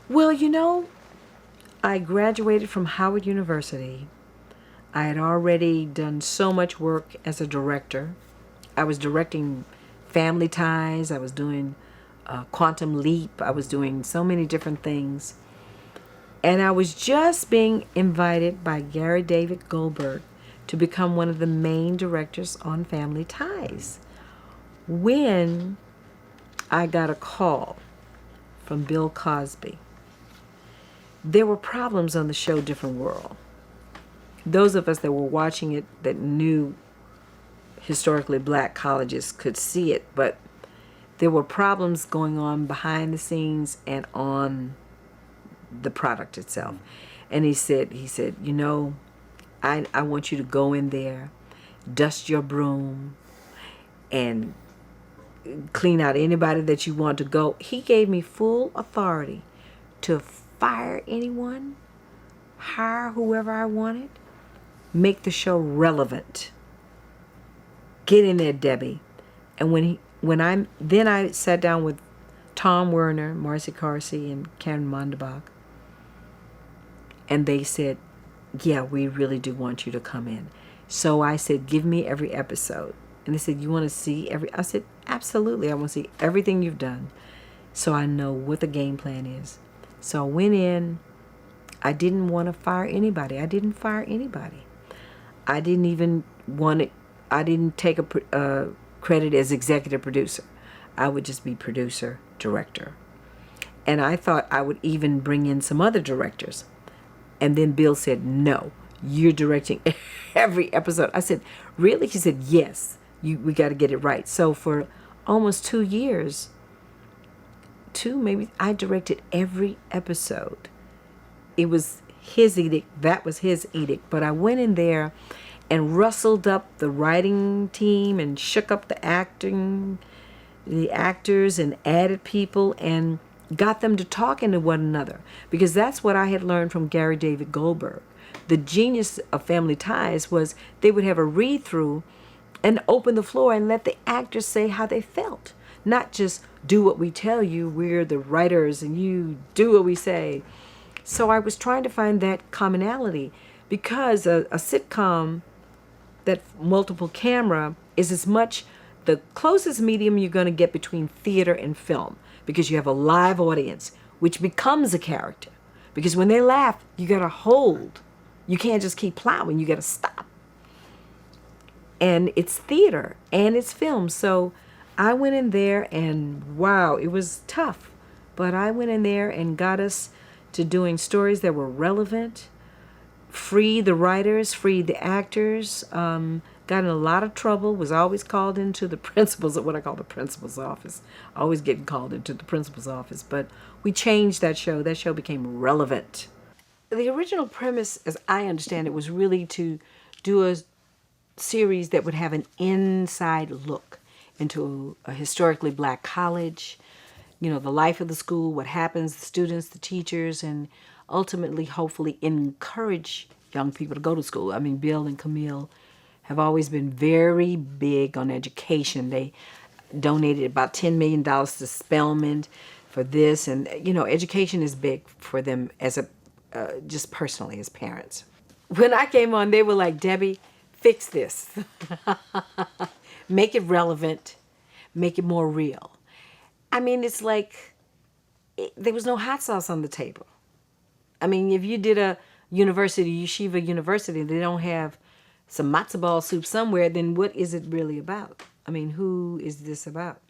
Well, I graduated from Howard University. I had already done so much work as a director. I was directing Family Ties. I was doing Quantum Leap. I was doing so many different things. And I was just being invited by Gary David Goldberg to become one of the main directors on Family Ties when I got a call from Bill Cosby. There were problems on the show Different World. Those of us that were watching it that knew historically black colleges could see it, but there were problems going on behind the scenes and on the product itself. And he said, I want you to go in there, dust your broom, and clean out anybody that you want to go. He gave me full authority to fire anyone, hire whoever I wanted, make the show relevant. Get in there, Debbie. And then I sat down with Tom Werner, Marcy Carsey, and Karen Mondebach, and they said, yeah, we really do want you to come in. So I said, give me every episode. And they said, you want to see every? I said, absolutely. I want to see everything you've done so I know what the game plan is. So I went in. I didn't want to fire anybody. I didn't fire anybody. I didn't even want it. I didn't take a credit as executive producer. I would just be producer, director. And I thought I would even bring in some other directors. And then Bill said, no, you're directing every episode. I said, really? He said, yes, we got to get it right. So for almost 2 years, maybe, I directed every episode. It was his edict. That was his edict. But I went in there and rustled up the writing team and shook up the actors and added people and got them to talking to one another, because that's what I had learned from Gary David Goldberg. The genius of Family Ties was they would have a read through and open the floor and let the actors say how they felt, not just do what we tell you, we're the writers and you do what we say. So I was trying to find that commonality, because a sitcom, that multiple camera, is as much the closest medium you're going to get between theater and film, because you have a live audience, which becomes a character. Because when they laugh, you got to hold. You can't just keep plowing. You got to stop. And it's theater and it's film. So I went in there and wow, it was tough. But I went in there and got us to doing stories that were relevant, free the writers, free the actors, got in a lot of trouble, was always called into the principal's, what I call the principal's office, always getting called into the principal's office. But we changed that show. That show became relevant. The original premise, as I understand it, was really to do a series that would have an inside look into a historically black college, the life of the school, what happens, the students, the teachers, and ultimately, hopefully, encourage young people to go to school. I mean, Bill and Camille have always been very big on education. They donated about $10 million to Spelman for this. And, education is big for them as just personally as parents. When I came on, they were like, Debbie, fix this. Make it relevant. Make it more real. I mean, it's like there was no hot sauce on the table. I mean, if you did a yeshiva university, they don't have some matzo ball soup somewhere, then what is it really about? I mean, who is this about?